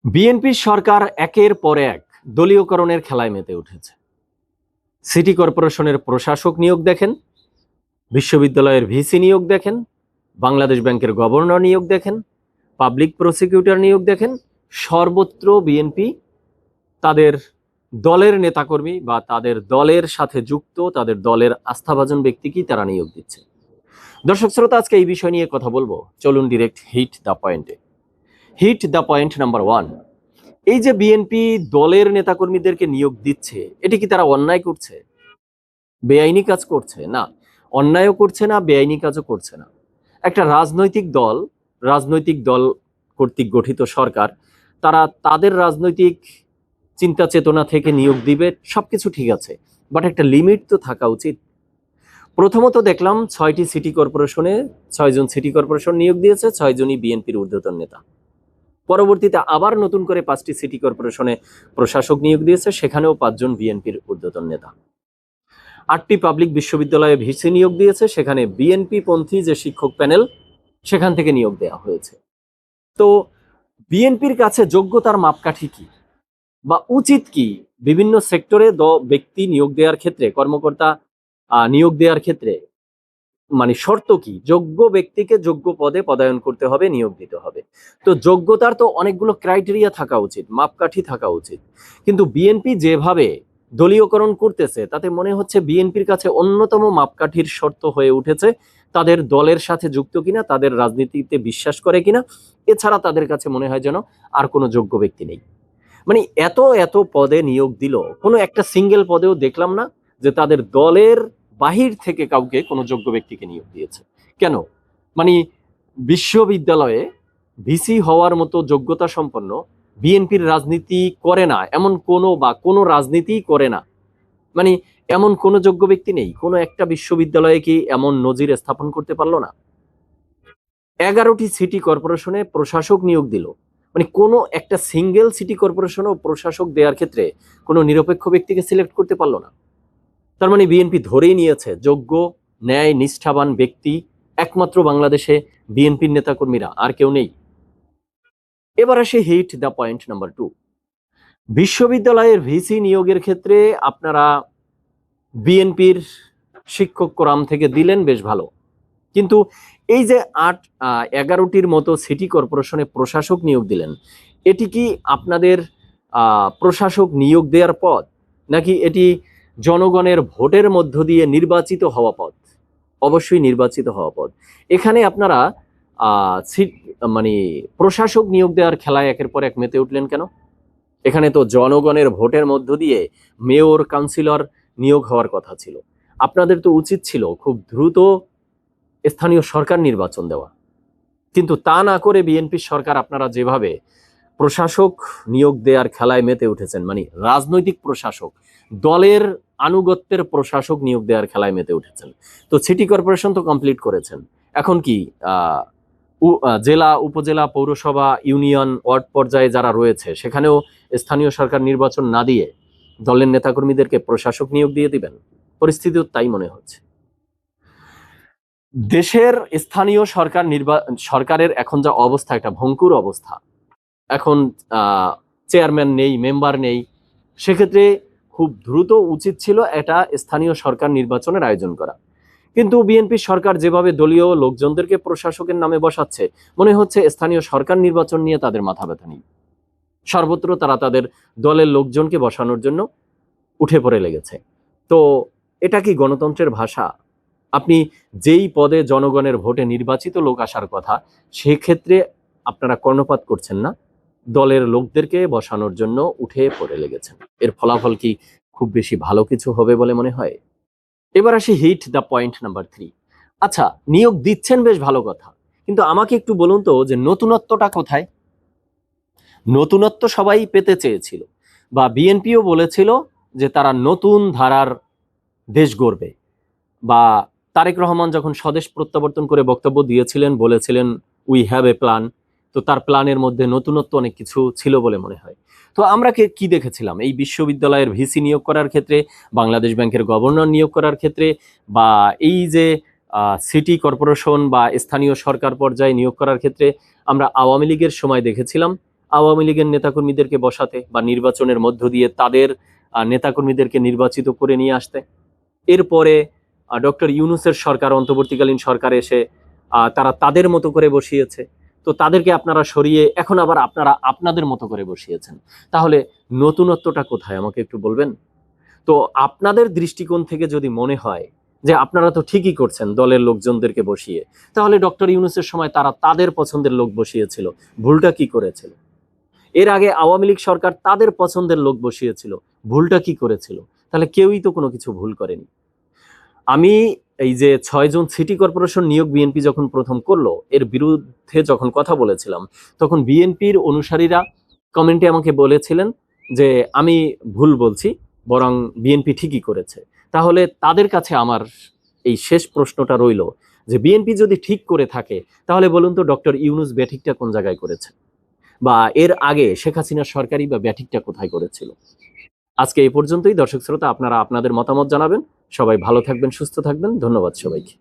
বিএনপির সরকার একের পর এক দলীয়করণের খেলায় মেতে উঠেছে। সিটি কর্পোরেশনের প্রশাসক নিয়োগ দেখেন, বিশ্ববিদ্যালয়ের ভিসি নিয়োগ দেখেন, বাংলাদেশ ব্যাংকের গভর্নর নিয়োগ দেখেন, পাবলিক প্রসিকিউটর নিয়োগ দেখেন। সর্বত্র বিএনপি তাদের দলের নেতাকর্মী বা তাদের দলের সাথে যুক্ত, তাদের দলের আস্থাভাজন ব্যক্তিকেই তারা নিয়োগ দিচ্ছে। দর্শক শ্রোতা, আজকে এই বিষয় নিয়ে কথা বলবো। চলুন ডিরেক্ট হিট দ্য পয়েন্টে। Hit the point number 1। এই যে বিএনপি দলের নেতাকর্মীদেরকে নিয়োগ দিচ্ছে, এটি কি তারা অন্যায় করছে, বেআইনি কাজ করছে? না, অন্যায়ও করছে না, বেআইনি কাজও করছে না। একটা রাজনৈতিক দল কর্তৃক গঠিত সরকার, তারা তাদের রাজনৈতিক চিন্তা চেতনা থেকে নিয়োগ দিবে, সবকিছু ঠিক আছে, বাট একটা লিমিট তো থাকা উচিত। প্রথমত দেখলাম 6টি সিটি কর্পোরেশনে 6 জন সিটি কর্পোরেশন নিয়োগ দিয়েছে, 6 জনই বিএনপির ঊর্ধ্বতন নেতা। পরবর্তীতে আবার নতুন করে 5টি সিটি কর্পোরেশনে প্রশাসক নিয়োগ দিয়েছে, সেখানেও 5 জন বিএনপির ঊর্ধ্বতন নেতা। 8টি পাবলিক বিশ্ববিদ্যালয়ে ভিসি নিয়োগ দিয়েছে, সেখানে বিএনপি পন্থী যে শিক্ষক প্যানেল, সেখান থেকে নিয়োগ দেওয়া হয়েছে। তো বিএনপির কাছে যোগ্যতার মাপকাঠি কি বা উচিত কি? বিভিন্ন সেক্টরে ব্যক্তি নিয়োগ দেওয়ার ক্ষেত্রে, কর্মকর্তা নিয়োগ দেওয়ার ক্ষেত্রে মানে শর্ত কি? যোগ্য ব্যক্তিকে যোগ্য পদে পদায়ন করতে হবে, নিয়োগ দিতে হবে। তো যোগ্যতার তো অনেকগুলো ক্রাইটেরিয়া থাকা উচিত, মাপকাঠি থাকা উচিত। কিন্তু বিএনপি যেভাবে দলীয়করণ করতেছে, তাতে মনে হচ্ছে বিএনপির কাছে অন্যতম মাপকাঠির শর্ত হয়ে উঠেছে তাদের দলের সাথে যুক্ত কিনা, তাদের রাজনীতিতে বিশ্বাস করে কিনা। এছাড়া তাদের কাছে মনে হয় যেন আর কোনো যোগ্য ব্যক্তি নেই। মানে এত এত পদে নিয়োগ দিল, কোনো একটা সিঙ্গেল পদেও দেখলাম না যে তাদের দলের বাহির থেকে কাউকে, কোনো যোগ্য ব্যক্তিকে নিয়োগ দিয়েছে। কেন? মানে বিশ্ববিদ্যালয়ে ভিসি হওয়ার মতো যোগ্যতা সম্পন্ন, বিএনপির রাজনীতি করে না এমন কোনো রাজনীতিই করে না, মানে এমন কোনো যোগ্য ব্যক্তি নেই। কোনো একটা বিশ্ববিদ্যালয়ে কি এমন নজির স্থাপন করতে পারলো না? 11টি সিটি কর্পোরেশনে প্রশাসক নিয়োগ দিল, মানে কোনো একটা সিঙ্গেল সিটি কর্পোরেশনও প্রশাসক দেওয়ার ক্ষেত্রে কোনো নিরপেক্ষ ব্যক্তিকে সিলেক্ট করতে পারলো না। তার মানে বিএনপি ধরেই নিয়েছে যোগ্য, ন্যায়, নিষ্ঠাবান ব্যক্তি একমাত্র বাংলাদেশে বিএনপির নেতাকর্মীরা, আর কেউ নেই। এবার আসে হিট দ্য পয়েন্ট নাম্বার 2। বিশ্ববিদ্যালয়ের ভিসি নিয়োগের ক্ষেত্রে আপনারা বিএনপির শিক্ষক কোরাম থেকে দিলেন, বেশ ভালো। কিন্তু এই যে 11টির মতো সিটি কর্পোরেশনে প্রশাসক নিয়োগ দিলেন, এটি কি আপনাদের প্রশাসক নিয়োগ দেওয়ার পদ, নাকি এটি জনগণের ভোটের মধ্য দিয়ে নির্বাচিত হওয়া পদ? অবশ্যই নির্বাচিত হওয়া পদ। এখানে আপনারা মানে প্রশাসক নিয়োগ দেওয়ার খেলায় একের পর এক মেতে উঠলেন কেন? এখানে তো জনগণের ভোটের মধ্য দিয়ে মেয়র, কাউন্সিলর নিয়োগ হওয়ার কথা ছিল। আপনাদের তো উচিত ছিল খুব দ্রুত স্থানীয় সরকার নির্বাচন দেওয়া। কিন্তু তা না করে বিএনপির সরকার, আপনারা যেভাবে প্রশাসক নিয়োগ দেওয়ার খেলায় মেতে উঠেছেন, মানে রাজনৈতিক প্রশাসক, দলের আনুগত্যের প্রশাসক নিয়োগ দেওয়ার খেলায় মেতে উঠেছেন। তো সিটি কর্পোরেশন তো কমপ্লিট করেছেন, এখন কি জেলা, উপজেলা, পৌরসভা, ইউনিয়ন, ওয়ার্ড পর্যায়ে যারা রয়েছে, সেখানেও স্থানীয় সরকার নির্বাচন না দিয়ে দলের নেতাকর্মীদেরকে প্রশাসক নিয়োগ দিয়ে দিবেন? পরিস্থিতিও তাই মনে হচ্ছে। দেশের স্থানীয় সরকারের এখন যা অবস্থা, একটা ভঙ্গুর অবস্থা। এখন চেয়ারম্যান নেই, মেম্বার নেই। সেক্ষেত্রে খুব দ্রুত উচিত ছিল এটা স্থানীয় সরকার নির্বাচনের আয়োজন করা। কিন্তু বিএনপি সরকার যেভাবে দলীয় লোকজনদেরকে প্রশাসকের নামে বসাচ্ছে, মনে হচ্ছে স্থানীয় সরকার নির্বাচন নিয়ে তাদের মাথা ব্যথা নেই। সর্বত্র তারা তাদের দলের লোকজনকে বসানোর জন্য উঠে পড়ে লেগেছে। তো এটা কি গণতন্ত্রের ভাষা? আপনি যেই পদে জনগণের ভোটে নির্বাচিত লোক আসার কথা, সেক্ষেত্রে আপনারা কর্ণপাত করছেন না, দলের লোকদেরকে বসানোর জন্য উঠে পড়ে লেগেছেন। এর ফলাফল কি খুব বেশি ভালো কিছু হবে বলে মনে হয়? এবার আসি হিট দ্য পয়েন্ট নাম্বার 3। আচ্ছা, নিয়োগ দিচ্ছেন, বেশ ভালো কথা, কিন্তু আমাকে একটু বলুন তো যে নতুনত্বটা কোথায়? নতুনত্ব সবাই পেতে চেয়েছিল, বা বিএনপিও বলেছিল যে তারা নতুন ধারার দেশ গড়বে। বা তারেক রহমান যখন স্বদেশ প্রত্যাবর্তন করে বক্তব্য দিয়েছিলেন, বলেছিলেন উই হ্যাভ এ প্ল্যান। তো তার প্ল্যানের মধ্যে নতুনত্ব অনেক কিছু ছিল বলে মনে হয়। তো আমরা কি দেখেছিলাম এই বিশ্ববিদ্যালয়ের ভিসি নিয়োগ করার ক্ষেত্রে, বাংলাদেশ ব্যাংকের গভর্নর নিয়োগ করার ক্ষেত্রে, বা এই যে সিটি কর্পোরেশন বা স্থানীয় সরকার পর্যায়ে নিয়োগ করার ক্ষেত্রে আমরা আওয়ামী লীগের সময় দেখেছিলাম আওয়ামী লীগের নেতাকর্মীদেরকে বসাতে বা নির্বাচনের মধ্য দিয়ে তাদের নেতাকর্মীদেরকে নির্বাচিত করে নিয়ে আসতে। এরপরে ডক্টর ইউনূসের সরকার, অন্তর্বর্তীকালীন সরকার এসে তারা তাদের মতো করে বসিয়েছে। তো তাদেরকে আপনারা সরিয়ে এখন আবার আপনারা আপনাদের মতো করে বসিয়েছেন। তাহলে নতুনত্বটা কোথায় আমাকে একটু বলবেন? তো আপনাদের দৃষ্টিকোণ থেকে যদি মনে হয় যে আপনারা তো ঠিকই করছেন দলের লোকজনদেরকে বসিয়ে, তাহলে ডক্টর ইউনূসের সময় তারা তাদের পছন্দের লোক বসিয়েছিল, ভুলটা কি করেছিল? এর আগে আওয়ামী লীগ সরকার তাদের পছন্দের লোক বসিয়েছিল, ভুলটা কি করেছিল? তাহলে কেউই তো কোনো কিছু ভুল করেনি। আমি এই যে ৬ জন সিটি কর্পোরেশন নিয়োগ বিএনপি যখন প্রথম করলো, এর বিরুদ্ধে যখন কথা বলেছিলাম, তখন বিএনপির অনুসারীরা কমেন্টে আমাকে বলেছিলেন যে আমি ভুল বলছি, বরং বিএনপি ঠিকই করেছে। তাহলে তাদের কাছে আমার এই শেষ প্রশ্নটা রইল যে বিএনপি যদি ঠিক করে থাকে, তাহলে বলুন তো ডক্টর ইউনূস ব্যাঠিকটা কোন জায়গায় করেছে? বা এর আগে শেখ হাসিনার সরকারি বা ব্যাঠিকটা কোথায় করেছিল? আজকে এই পর্যন্তই। দর্শক শ্রোতা, আপনারা আপনাদের মতামত জানাবেন। সবাই ভালো থাকবেন, সুস্থ থাকবেন। ধন্যবাদ সবাইকে।